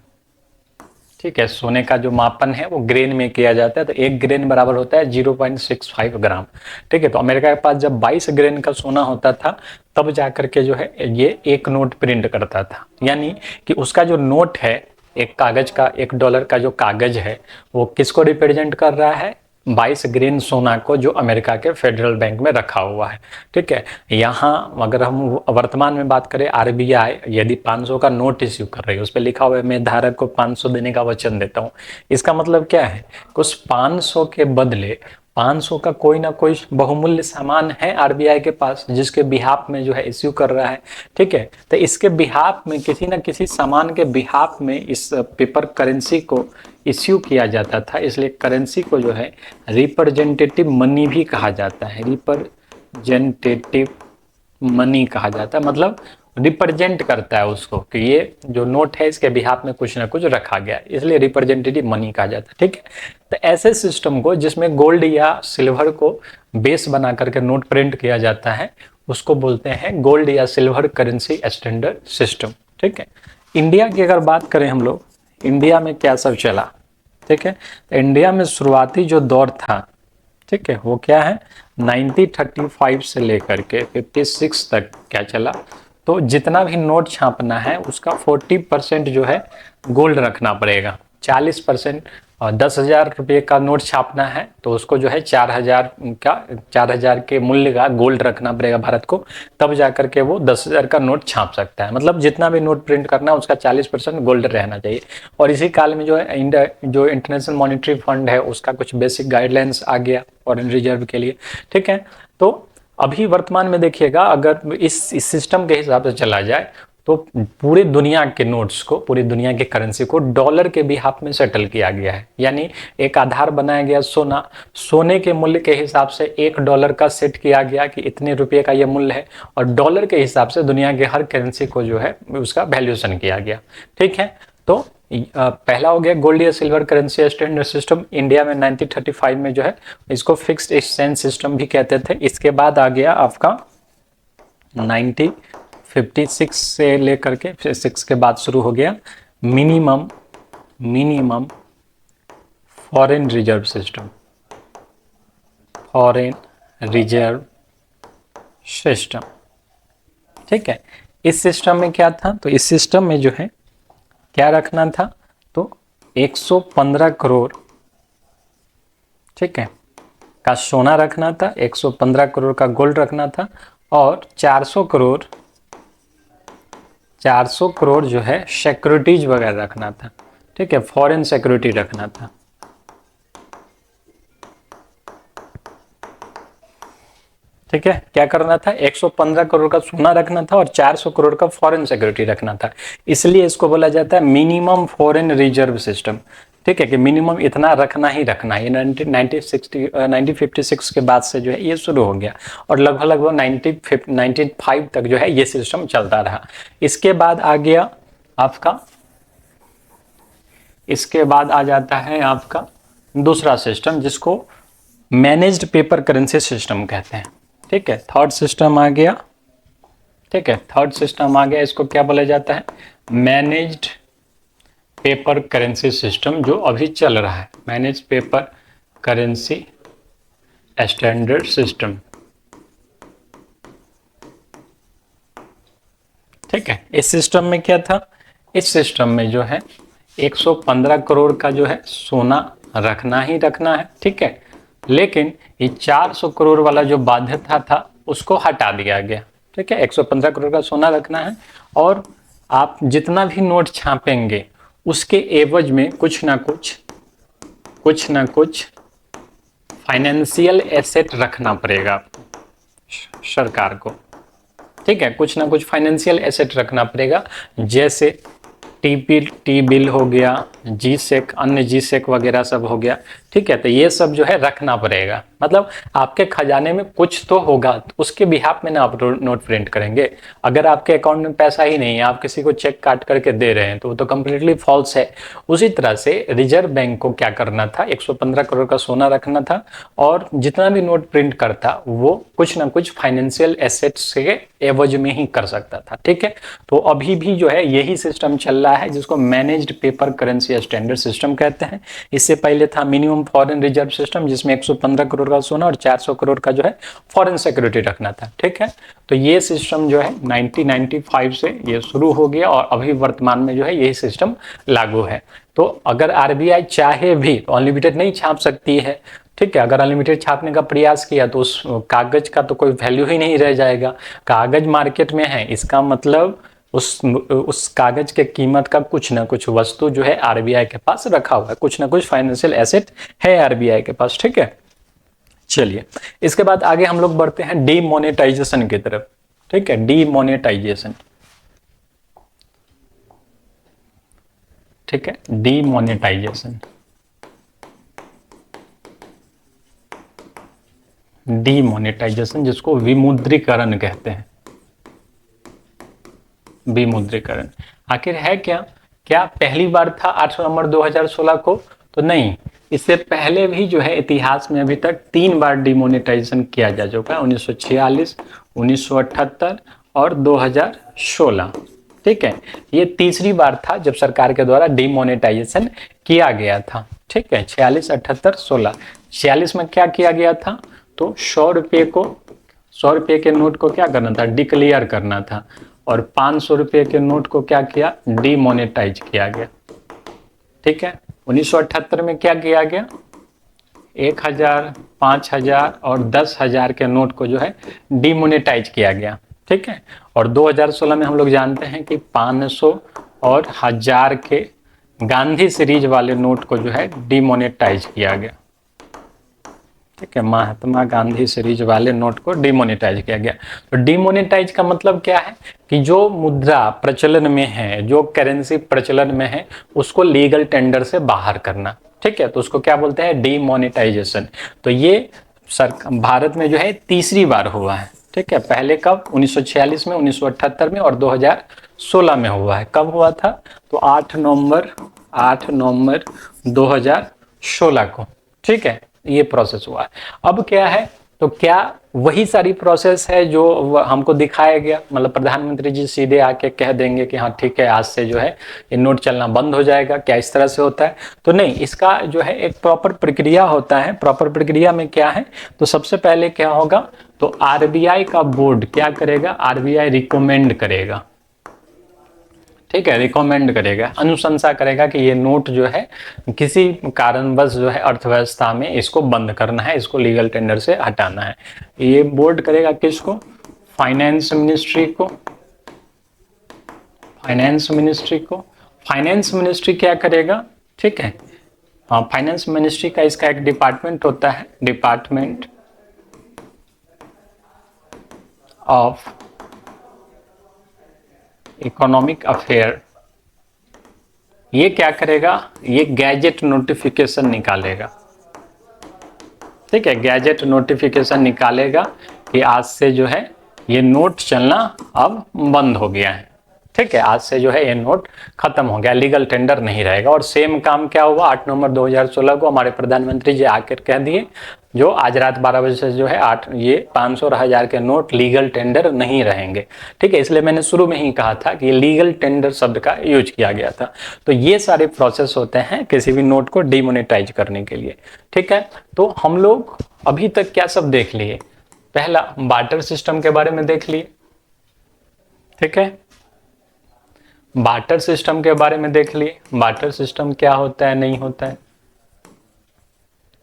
ठीक है, सोने का जो मापन है वो ग्रेन में किया जाता है, तो 1 ग्रेन बराबर होता है 0.65 ग्राम। ठीक है, तो अमेरिका के पास जब 22 ग्रेन का सोना होता था तब जाकर के जो है ये एक नोट प्रिंट करता था। यानी कि उसका जो नोट है, एक कागज का, $1 का जो कागज है, वो किसको रिप्रेजेंट कर रहा है? 22 ग्रेन सोना को, जो अमेरिका के फेडरल बैंक में रखा हुआ है। ठीक है, यहाँ अगर हम वर्तमान में बात करें, आरबीआई यदि 500 का नोट इश्यू कर रही है, उस पर लिखा हुआ है मैं धारक को 500 देने का वचन देता हूँ। इसका मतलब क्या है? उस 500 के बदले 500 का कोई ना कोई बहुमूल्य सामान है आरबीआई के पास, जिसके बिहाफ में जो है इश्यू कर रहा है। ठीक है, तो इसके बिहाफ में, किसी ना किसी सामान के बिहाफ में इस पेपर करेंसी को इश्यू किया जाता था, इसलिए करेंसी को जो है रिप्रेजेंटेटिव मनी भी कहा जाता है। रिप्रेजेंटेटिव मनी कहा जाता है, मतलब रिप्रेजेंट करता है उसको कि ये जो नोट है इसके बिहाफ में कुछ ना कुछ रखा गया, इसलिए रिप्रेजेंटेटिव मनी कहा जाता है। ठीक है, तो ऐसे सिस्टम को जिसमें गोल्ड या सिल्वर को बेस बना करके नोट प्रिंट किया जाता है, उसको बोलते हैं गोल्ड या सिल्वर करेंसी स्टैंडर्ड सिस्टम। ठीक है, इंडिया की अगर बात करें हम लोग, इंडिया में क्या सब चला? ठीक है, तो इंडिया में शुरुआती जो दौर था, ठीक है, वो क्या है? 1935 से लेकर के 56 तक क्या चला? तो जितना भी नोट छापना है उसका 40% जो है गोल्ड रखना पड़ेगा, 40%। और 10,000 रुपये का नोट छापना है तो उसको जो है 4,000 के मूल्य का गोल्ड रखना पड़ेगा भारत को, तब जाकर के वो 10,000 का नोट छाप सकता है। मतलब जितना भी नोट प्रिंट करना है उसका 40% गोल्ड रहना चाहिए। और इसी काल में जो है जो इंटरनेशनल मॉनिटरी फंड है उसका कुछ बेसिक गाइडलाइंस आ गया फॉरेन रिजर्व के लिए। ठीक है, तो अभी वर्तमान में देखिएगा, अगर इस सिस्टम के हिसाब से चला जाए तो पूरे दुनिया के नोट्स को, पूरी दुनिया की करेंसी को डॉलर के बिहाफ में सेटल किया गया है। यानी एक आधार बनाया गया सोना, सोने के मूल्य के हिसाब से $1 का सेट किया गया कि इतने रुपये का ये मूल्य है, और डॉलर के हिसाब से दुनिया के हर करेंसी को जो है उसका वैल्यूएशन किया गया। ठीक है, तो पहला हो गया गोल्ड या silver currency standard system. India में 1935 में जो है इसको फिक्स्ड एक्सचेंज सिस्टम भी कहते थे। इसके बाद आ गया आपका 1956 से लेकर के 6 के बाद शुरू हो गया minimum foreign reserve system. Foreign reserve system, ठीक है। इस सिस्टम में क्या था? तो इस सिस्टम में जो है क्या रखना था? तो 115 करोड़, ठीक है, का सोना रखना था, 115 करोड़ का गोल्ड रखना था, और 400 करोड़ जो है सिक्योरिटीज वगैरह रखना था। ठीक है, फॉरेन सिक्योरिटी रखना था। ठीक है, क्या करना था? 115 करोड़ का सोना रखना था और 400 करोड़ का फॉरेन सिक्योरिटी रखना था। इसलिए इसको बोला जाता है मिनिमम फॉरेन रिजर्व सिस्टम। ठीक है, कि मिनिमम इतना रखना ही रखना है। 1956 के बाद से जो है ये शुरू हो गया, और लगभग 1995 तक जो है ये सिस्टम चलता रहा। इसके बाद आ गया आपका, इसके बाद आ जाता है आपका दूसरा सिस्टम, जिसको मैनेज्ड पेपर करेंसी सिस्टम कहते हैं। ठीक है, थर्ड सिस्टम आ गया। ठीक है, थर्ड सिस्टम आ गया, इसको क्या बोला जाता है? मैनेज्ड पेपर करेंसी सिस्टम, जो अभी चल रहा है, manage paper currency standard system. ठीक है, इस सिस्टम में क्या था? इस सिस्टम में जो है 115 करोड़ का जो है सोना रखना ही रखना है। ठीक है, लेकिन ये 400 करोड़ वाला जो बाध्यता था उसको हटा दिया गया। ठीक है, 115 करोड़ का सोना रखना है, और आप जितना भी नोट छापेंगे उसके एवज में कुछ ना कुछ फाइनेंशियल एसेट रखना पड़ेगा सरकार को। ठीक है, कुछ ना कुछ फाइनेंशियल एसेट रखना पड़ेगा, जैसे टी बिल हो गया, जी सेक, अन्य जी सेक वगैरह सब हो गया। ठीक है, तो ये सब जो है रखना पड़ेगा, मतलब आपके खजाने में कुछ तो होगा, तो उसके बिहाफ में ना आप नोट प्रिंट करेंगे। अगर आपके अकाउंट में पैसा ही नहीं है, आप किसी को चेक काट करके दे रहे हैं, तो वो तो कम्प्लीटली फॉल्स है। उसी तरह से रिजर्व बैंक को क्या करना था, 115 करोड़ का सोना रखना था, और जितना भी नोट प्रिंट करता वो कुछ ना कुछ फाइनेंशियल एसेट्स के एवज में ही कर सकता था। ठीक है, तो अभी भी जो है यही सिस्टम चल रहा है, जिसको मैनेज्ड पेपर करेंसी या स्टैंडर्ड सिस्टम कहते हैं। इससे पहले था मिनिमम फॉरेन रिजर्व सिस्टम, जिसमें 115 करोड़ का सोना और 400 करोड़ का जो है फॉरेन सिक्योरिटी रखना था। ठीक है, तो ये सिस्टम जो है 1995 से ये शुरू हो गया, और अभी वर्तमान में जो है यही सिस्टम लागू है। तो अगर आरबीआई चाहे भी तो अनलिमिटेड नहीं छाप सकती है। ठीक है, अगर अनलिमिटेड छापने का प्रयास किया तो उस कागज का तो कोई वैल्यू ही नहीं रह जाएगा। कागज मार्केट में है, इसका मतलब उस कागज के कीमत का कुछ ना कुछ वस्तु जो है आरबीआई के पास रखा हुआ है, कुछ ना कुछ फाइनेंशियल एसेट है आरबीआई के पास। ठीक है, चलिए इसके बाद आगे हम लोग बढ़ते हैं डीमोनेटाइजेशन की तरफ। ठीक है, डीमोनेटाइजेशन। ठीक है, डीमोनेटाइजेशन, डीमोनेटाइजेशन जिसको विमुद्रीकरण कहते हैं। विमुद्रीकरण आखिर है क्या? क्या पहली बार था 8 नवंबर 2016 को? तो नहीं, इससे पहले भी जो है इतिहास में अभी तक 3 बार डिमोनेटाइजेशन किया जा चुका है, 1946, 1978 और 2016। ठीक है, ये तीसरी बार था जब सरकार के द्वारा डिमोनेटाइजेशन किया गया था। ठीक है, 46, 78, 16। 46 में क्या किया गया था? तो 100 रुपये के नोट को क्या करना था? डिक्लेयर करना था, और 500 रुपये के नोट को क्या किया? डिमोनेटाइज किया गया। ठीक है, 1978 में क्या किया गया? 1000, 5000 और 10,000 के नोट को जो है डिमोनेटाइज किया गया। ठीक है, और 2016 में हम लोग जानते हैं कि 500 और 1000 के गांधी सीरीज वाले नोट को जो है डिमोनेटाइज किया गया। ठीक है, महात्मा गांधी सीरीज वाले नोट को डिमोनेटाइज किया गया। तो डिमोनेटाइज का मतलब क्या है कि जो मुद्रा प्रचलन में है, जो करेंसी प्रचलन में है, उसको लीगल टेंडर से बाहर करना। ठीक है, तो उसको क्या बोलते हैं? डिमोनेटाइजेशन। तो ये भारत में जो है तीसरी बार हुआ है। ठीक है, पहले कब? 1946 में, 1978 में और 2016 में हुआ है। कब हुआ था? तो 8 नवंबर 2016 को। ठीक है, ये प्रोसेस हुआ है। अब क्या है? तो क्या वही सारी प्रोसेस है जो हमको दिखाया गया, मतलब प्रधानमंत्री जी सीधे आके कह देंगे कि हाँ ठीक है, आज से जो है ये नोट चलना बंद हो जाएगा? क्या इस तरह से होता है? तो नहीं, इसका जो है एक प्रॉपर प्रक्रिया होता है। प्रॉपर प्रक्रिया में क्या है? तो सबसे पहले क्या होगा? तो आरबीआई का बोर्ड क्या करेगा? आरबीआई रिकमेंड करेगा। ठीक है, रिकमेंड करेगा, अनुशंसा करेगा कि ये नोट जो है किसी कारणवश जो है अर्थव्यवस्था में इसको बंद करना है, इसको लीगल टेंडर से हटाना है। ये बोर्ड करेगा किसको? फाइनेंस मिनिस्ट्री को। फाइनेंस मिनिस्ट्री को। फाइनेंस मिनिस्ट्री क्या करेगा? ठीक है, हाँ, फाइनेंस मिनिस्ट्री का इसका एक डिपार्टमेंट होता है, डिपार्टमेंट ऑफ इकोनॉमिक अफेयर। ये क्या करेगा? ये गैजेट नोटिफिकेशन निकालेगा। ठीक है, गैजेट नोटिफिकेशन निकालेगा कि आज से जो है ये नोट चलना अब बंद हो गया है। ठीक है, आज से जो है ये नोट खत्म हो गया, लीगल टेंडर नहीं रहेगा। और सेम काम क्या हुआ? 8 नवंबर 2016 को हमारे प्रधानमंत्री जी आकर कह दिए, जो आज रात 12 बजे से जो है 500 और 1000 के नोट लीगल टेंडर नहीं रहेंगे। ठीक है, इसलिए मैंने शुरू में ही कहा था कि लीगल टेंडर शब्द का यूज किया गया था। तो ये सारे प्रोसेस होते हैं किसी भी नोट को डिमोनेटाइज करने के लिए। ठीक है, तो हम लोग अभी तक क्या सब देख लिए? पहला, बार्टर सिस्टम के बारे में देख लिए। ठीक है, बार्टर सिस्टम के बारे में देख लिए, बार्टर सिस्टम क्या होता है, नहीं होता है।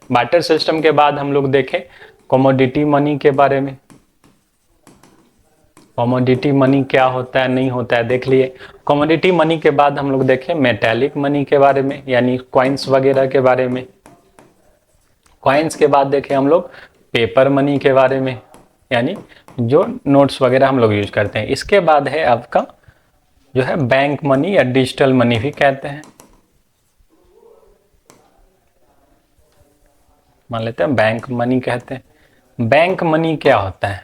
बार्टर सिस्टम के बाद हम लोग देखें कमोडिटी मनी के बारे में। कमोडिटी मनी क्या होता है, नहीं होता है, देख लिए। कमोडिटी मनी के बाद हम लोग देखें मेटालिक मनी के बारे में, यानी कॉइन्स वगैरह के बारे में। कॉइन्स के बाद देखें हम लोग पेपर मनी के बारे में, यानी जो नोट्स वगैरह हम लोग यूज करते हैं। इसके बाद है आपका जो है बैंक मनी या डिजिटल मनी भी कहते हैं। मान लेते हैं बैंक मनी कहते हैं। बैंक मनी क्या होता है?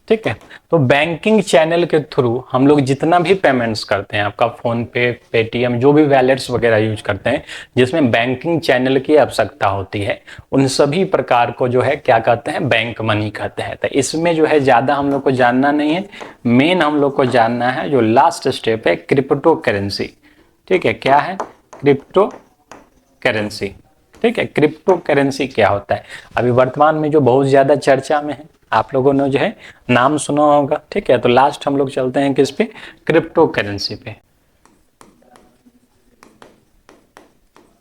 ठीक है, तो बैंकिंग चैनल के थ्रू हम लोग जितना भी पेमेंट्स करते हैं, आपका फोन पे, पेटीएम, जो भी वैलेट्स वगैरह यूज करते हैं जिसमें बैंकिंग चैनल की आवश्यकता होती है, उन सभी प्रकार को जो है क्या कहते हैं? बैंक मनी कहते हैं। तो इसमें जो है ज्यादा हम लोग को जानना नहीं है, मेन हम लोग को जानना है जो लास्ट स्टेप है, क्रिप्टो करेंसी। ठीक है, क्या है? Crypto currency. ठीक है, क्रिप्टो करेंसी क्या होता है? अभी वर्तमान में जो बहुत ज्यादा चर्चा में है, आप लोगों ने जो है नाम सुना होगा। ठीक है, तो लास्ट हम लोग चलते हैं किस पे? क्रिप्टो करेंसी पे।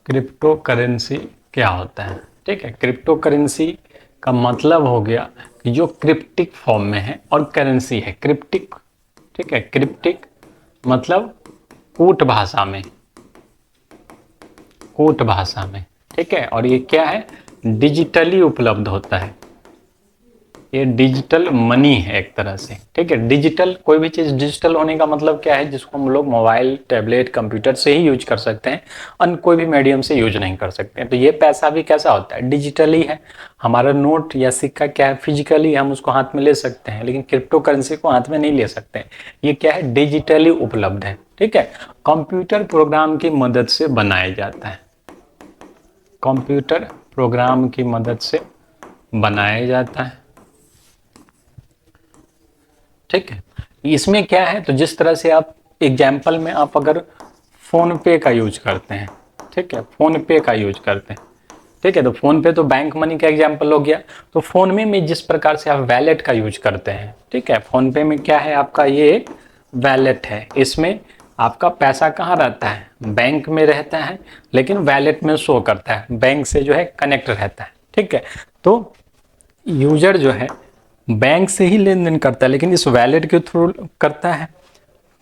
क्रिप्टो करेंसी क्या होता है? ठीक है, क्रिप्टो करेंसी का मतलब हो गया कि जो क्रिप्टिक फॉर्म में है और करेंसी है क्रिप्टिक। ठीक है, क्रिप्टिक मतलब कूट भाषा में, कूट भाषा में। ठीक है, और ये क्या है? डिजिटली उपलब्ध होता है, ये डिजिटल मनी है एक तरह से। ठीक है, डिजिटल, कोई भी चीज डिजिटल होने का मतलब क्या है? जिसको हम लोग मोबाइल, टैबलेट, कंप्यूटर से ही यूज कर सकते हैं, अन्य कोई भी मीडियम से यूज नहीं कर सकते हैं। तो ये पैसा भी कैसा होता है? डिजिटली है। हमारा नोट या सिक्का क्या है? फिजिकली हम उसको हाथ में ले सकते हैं, लेकिन क्रिप्टो करेंसी को हाथ में नहीं ले सकते हैं। ये क्या है? डिजिटली उपलब्ध है। ठीक है, कंप्यूटर प्रोग्राम की मदद से बनाया जाता है, कंप्यूटर प्रोग्राम की मदद से बनाया जाता है। ठीक है, इसमें क्या है? तो जिस तरह से आप एग्जाम्पल में आप अगर फोन पे का यूज करते हैं, ठीक है, फोन पे का यूज करते हैं, ठीक है, तो फोन पे तो बैंक मनी का एग्जाम्पल हो गया। तो फोन में जिस प्रकार से आप वैलेट का यूज करते हैं, ठीक है, फोन पे में क्या है? आपका ये एक वैलेट है, इसमें आपका पैसा कहाँ रहता है? बैंक में रहता है, लेकिन वैलेट में शो करता है, बैंक से जो है कनेक्ट रहता है। ठीक है, तो यूजर जो है बैंक से ही लेन देन करता है, लेकिन इस वैलेट के थ्रू करता है।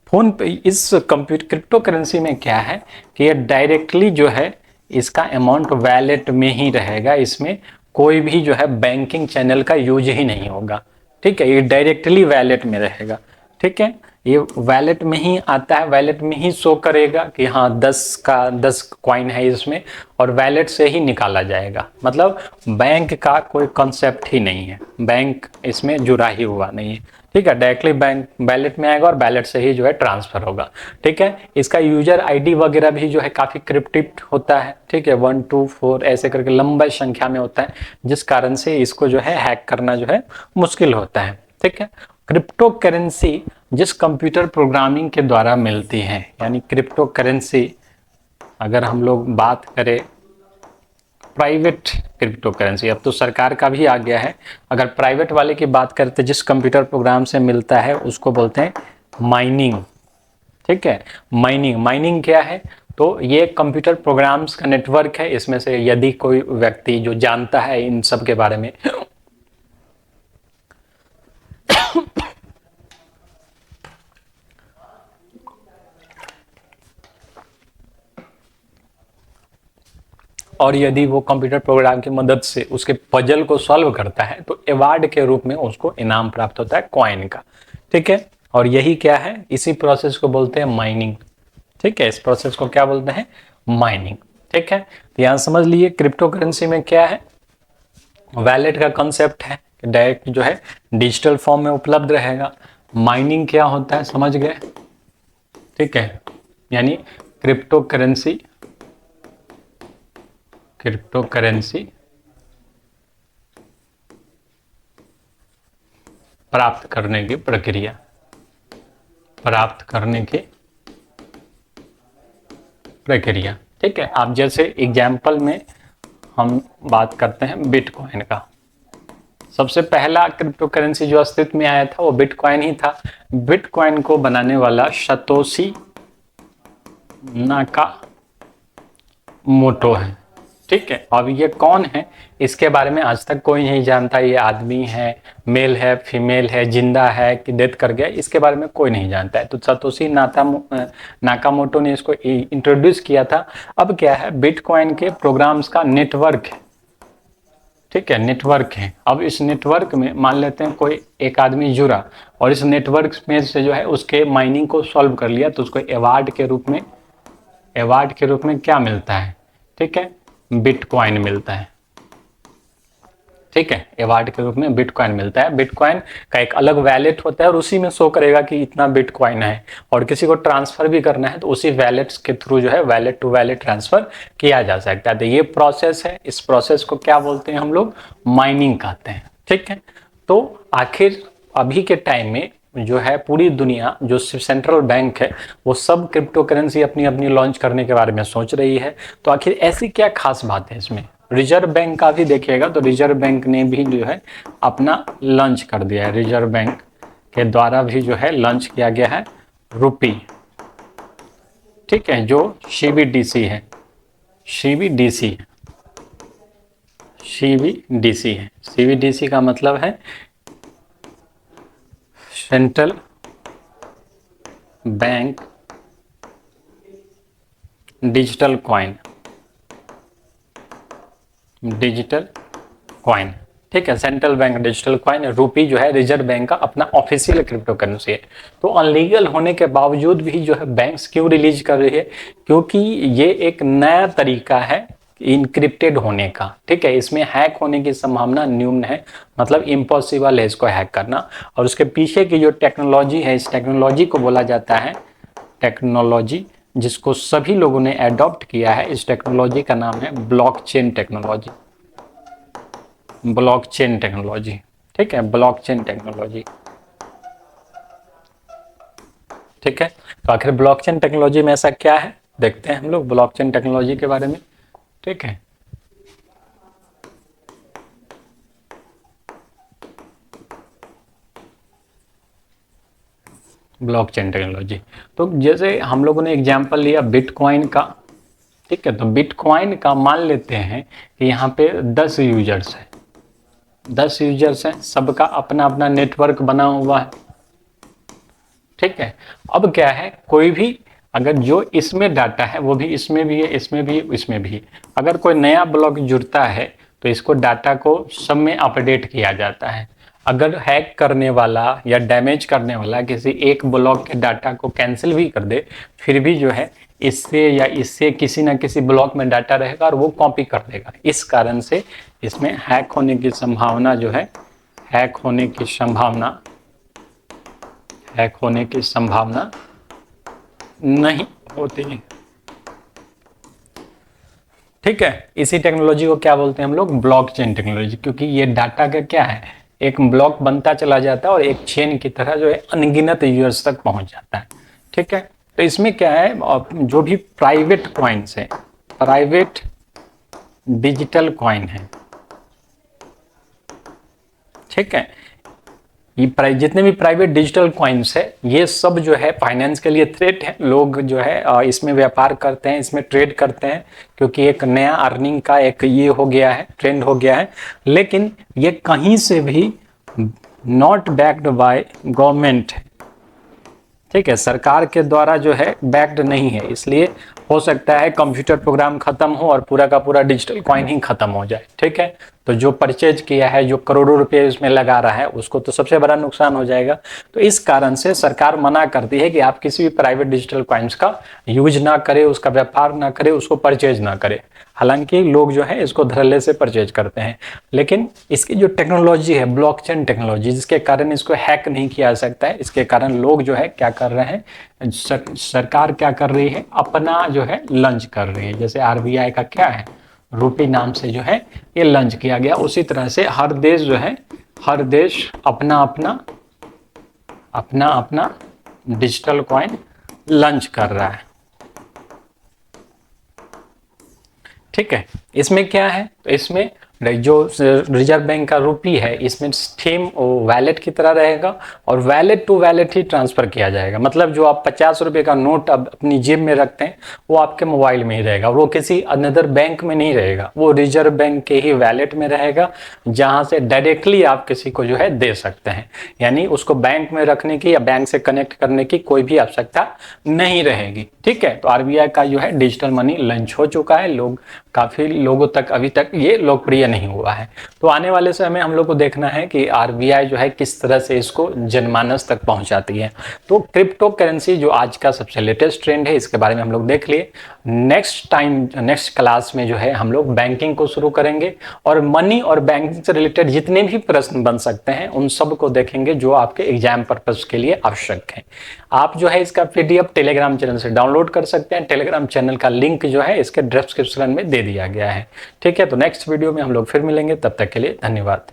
फोन पे इस कंप्यूटर क्रिप्टो करेंसी में क्या है कि ये डायरेक्टली जो है इसका अमाउंट वैलेट में ही रहेगा, इसमें कोई भी जो है बैंकिंग चैनल का यूज ही नहीं होगा। ठीक है, ये डायरेक्टली वैलेट में रहेगा। ठीक है, ये वैलेट में ही आता है, वैलेट में ही शो करेगा कि हाँ 10 कॉइन है इसमें, और वैलेट से ही निकाला जाएगा। मतलब बैंक का कोई कॉन्सेप्ट ही नहीं है, बैंक इसमें जुड़ा ही हुआ नहीं है। ठीक है, डायरेक्टली बैंक वैलेट में आएगा और वैलेट से ही जो है ट्रांसफर होगा। ठीक है, इसका यूजर आईडी वगैरह भी जो है काफी क्रिप्टिक होता है। ठीक है, 1 2 4 ऐसे करके लंबा संख्या में होता है, जिस कारण से इसको जो है हैक करना जो है मुश्किल होता है। ठीक है, क्रिप्टो करेंसी जिस कंप्यूटर प्रोग्रामिंग के द्वारा मिलती है, यानी क्रिप्टो करेंसी, अगर हम लोग बात करें प्राइवेट क्रिप्टो करेंसी, अब तो सरकार का भी आ गया है। अगर प्राइवेट वाले की बात करते जिस कंप्यूटर प्रोग्राम से मिलता है उसको बोलते हैं माइनिंग। ठीक है, माइनिंग, माइनिंग क्या है? तो ये कंप्यूटर प्रोग्राम्स का नेटवर्क है, इसमें से यदि कोई व्यक्ति जो जानता है इन सब के बारे में और यदि वो कंप्यूटर प्रोग्राम की मदद से उसके पजल को सॉल्व करता है तो अवार्ड के रूप में उसको इनाम प्राप्त होता है कॉइन का। ठीक है, और यही क्या है? इसी प्रोसेस को बोलते हैं माइनिंग। ठीक है, इस प्रोसेस को क्या बोलते हैं? माइनिंग। ठीक है, तो यहां समझ लिए क्रिप्टो करेंसी में क्या है? वैलेट का कॉन्सेप्ट है, डायरेक्ट जो है डिजिटल फॉर्म में उपलब्ध रहेगा। माइनिंग क्या होता है समझ गए? ठीक है, यानी क्रिप्टो करेंसी, क्रिप्टो करेंसी प्राप्त करने की प्रक्रिया, प्राप्त करने की प्रक्रिया। ठीक है, आप जैसे एग्जाम्पल में हम बात करते हैं बिटकॉइन का। सबसे पहला क्रिप्टो करेंसी जो अस्तित्व में आया था वो बिटकॉइन ही था। बिटकॉइन को बनाने वाला सतोशी नाकामोटो है। ठीक है, अब ये कौन है इसके बारे में आज तक कोई नहीं जानता। ये आदमी है, मेल है, फीमेल है, जिंदा है कि डेथ कर गया, इसके बारे में कोई नहीं जानता है। तो सतोशी नाकामोटो ने इसको इंट्रोड्यूस किया था। अब क्या है? बिटकॉइन के प्रोग्राम्स का नेटवर्क है। ठीक है, नेटवर्क है। अब इस नेटवर्क में मान लेते हैं कोई एक आदमी जुड़ा और इस नेटवर्क में से जो है उसके माइनिंग को सॉल्व कर लिया, तो उसको अवार्ड के रूप में क्या मिलता है? ठीक है, बिटकॉइन मिलता है। ठीक है, अवार्ड के रूप में बिटकॉइन मिलता है। बिटकॉइन का एक अलग वैलेट होता है और उसी में शो करेगा कि इतना बिटकॉइन है, और किसी को ट्रांसफर भी करना है तो उसी वैलेट्स के थ्रू जो है वैलेट टू वैलेट ट्रांसफर किया जा सकता है। तो ये प्रोसेस है, इस प्रोसेस को क्या बोलते हैं हम लोग, माइनिंग कहते हैं। ठीक है, तो आखिर अभी के टाइम में जो है पूरी दुनिया, जो सेंट्रल बैंक है, वो सब क्रिप्टो करेंसी अपनी अपनी लॉन्च करने के बारे में सोच रही है। तो आखिर ऐसी क्या खास बात है इसमें? रिजर्व बैंक का भी देखिएगा तो रिजर्व बैंक ने भी जो है अपना लॉन्च कर दिया है। रिजर्व बैंक के द्वारा भी जो है लॉन्च किया गया है रुपी, ठीक है, जो सीबीडीसी है, सीबीडीसी है, सीबीडीसी है। सीबीडीसी का मतलब है central bank digital coin, digital coin, ठीक है, सेंट्रल बैंक डिजिटल कॉइन। रुपी जो है रिजर्व बैंक का अपना ऑफिशियल क्रिप्टो करेंसी है। तो अनलीगल होने के बावजूद भी जो है बैंक्स क्यों रिलीज कर रही है? क्योंकि ये एक नया तरीका है इनक्रिप्टेड होने का, ठीक है, इसमें हैक होने की संभावना न्यून है, मतलब इम्पॉसिबल है इसको हैक करना। और उसके पीछे की जो टेक्नोलॉजी है, इस टेक्नोलॉजी को बोला जाता है टेक्नोलॉजी, जिसको सभी लोगों ने अडॉप्ट किया है। इस टेक्नोलॉजी का नाम है ब्लॉकचेन टेक्नोलॉजी, ब्लॉकचेन टेक्नोलॉजी, ठीक है, ब्लॉकचेन टेक्नोलॉजी। ठीक है, तो आखिर ब्लॉकचेन टेक्नोलॉजी में ऐसा क्या है, देखते हैं हम लोग ब्लॉकचेन टेक्नोलॉजी के बारे में। ठीक है, ब्लॉकचेन टेक्नोलॉजी, तो जैसे हम लोगों ने एग्जांपल लिया बिटकॉइन का, ठीक है, तो बिटकॉइन का मान लेते हैं कि यहाँ पे 10 यूजर्स हैं, 10 यूजर्स हैं, सबका अपना अपना नेटवर्क बना हुआ है। ठीक है, अब क्या है, कोई भी अगर जो इसमें डाटा है वो भी इसमें भी है, इसमें भी, इसमें भी, अगर कोई नया ब्लॉक जुड़ता है तो इसको डाटा को सब में अपडेट किया जाता है। अगर हैक करने वाला या डैमेज करने वाला किसी एक ब्लॉक के डाटा को कैंसिल भी कर दे, फिर भी जो है इससे या इससे किसी ना किसी ब्लॉक में डाटा रहेगा और वो कॉपी कर देगा। इस कारण से इसमें हैक होने की संभावना जो है, हैक होने की संभावना, हैक होने की संभावना नहीं होती है। ठीक है, इसी टेक्नोलॉजी को क्या बोलते हैं हम लोग, ब्लॉकचेन टेक्नोलॉजी, क्योंकि ये डाटा का क्या है, एक ब्लॉक बनता चला जाता है और एक चेन की तरह जो है अनगिनत यूजर्स तक पहुंच जाता है। ठीक है, तो इसमें क्या है, जो भी प्राइवेट कॉइन्स है, प्राइवेट डिजिटल कॉइन है, ठीक है, ये जितने भी प्राइवेट डिजिटल कॉइन्स है, ये सब जो है फाइनेंस के लिए थ्रेट है। लोग जो है इसमें व्यापार करते हैं, इसमें ट्रेड करते हैं, क्योंकि एक नया अर्निंग का एक ये हो गया है, ट्रेंड हो गया है। लेकिन ये कहीं से भी नॉट बैक्ड बाय गवर्नमेंट है, ठीक है, सरकार के द्वारा जो है बैक्ड नहीं है, इसलिए हो सकता है कंप्यूटर प्रोग्राम खत्म हो और पूरा का पूरा डिजिटल कॉइन ही खत्म हो जाए। ठीक है, तो जो परचेज किया है, जो करोड़ों रुपए उसमें लगा रहा है, उसको तो सबसे बड़ा नुकसान हो जाएगा। तो इस कारण से सरकार मना करती है कि आप किसी भी प्राइवेट डिजिटल कॉइन्स का यूज ना करें, उसका व्यापार ना करें, उसको परचेज ना करें। हालांकि लोग जो है इसको धड़ल्ले से परचेज करते हैं, लेकिन इसकी जो टेक्नोलॉजी है ब्लॉकचेन टेक्नोलॉजी, जिसके कारण इसको हैक नहीं किया जा सकता है, इसके कारण लोग जो है क्या कर रहे हैं, सरकार क्या कर रही है, अपना जो है लॉन्च कर रही है। जैसे आरबीआई का क्या है, रुपी नाम से जो है ये लॉन्च किया गया, उसी तरह से हर देश जो है, हर देश अपना अपना अपना अपना डिजिटल कॉइन लॉन्च कर रहा है। ठीक है, इसमें क्या है, तो इसमें जो रिजर्व बैंक का रुपी है, इसमें थीम वैलेट की तरह रहेगा और वैलेट टू वैलेट ही ट्रांसफर किया जाएगा। मतलब जो आप 50 रुपए का नोट अब अपनी जेब में रखते हैं, वो आपके मोबाइल में ही रहेगा, वो किसी अनदर बैंक में नहीं रहेगा, वो रिजर्व बैंक के ही वैलेट में रहेगा, जहां से डायरेक्टली आप किसी को जो है दे सकते हैं। यानी उसको बैंक में रखने की या बैंक से कनेक्ट करने की कोई भी आवश्यकता नहीं रहेगी। ठीक है, तो आरबीआई का जो है डिजिटल मनी लॉन्च हो चुका है, लोग काफ़ी लोगों तक अभी तक ये लोकप्रिय नहीं हुआ है। तो आने वाले समय में हम लोग को देखना है कि आरबीआई जो है किस तरह से इसको जनमानस तक पहुंचाती है। तो क्रिप्टो करेंसी जो आज का सबसे लेटेस्ट ट्रेंड है, इसके बारे में हम लोग देख लिए। नेक्स्ट क्लास में जो है हम लोग बैंकिंग को शुरू करेंगे और मनी और बैंकिंग से रिलेटेड जितने भी प्रश्न बन सकते हैं उन सब को देखेंगे जो आपके एग्जाम पर्पज के लिए आवश्यक है। आप जो है इसका पीडीएफ टेलीग्राम चैनल से डाउनलोड कर सकते हैं। टेलीग्राम चैनल का लिंक जो है इसके डिस्क्रिप्शन में दे दिया गया है। ठीक है, तो नेक्स्ट वीडियो में हम लोग फिर मिलेंगे, तब तक के लिए धन्यवाद।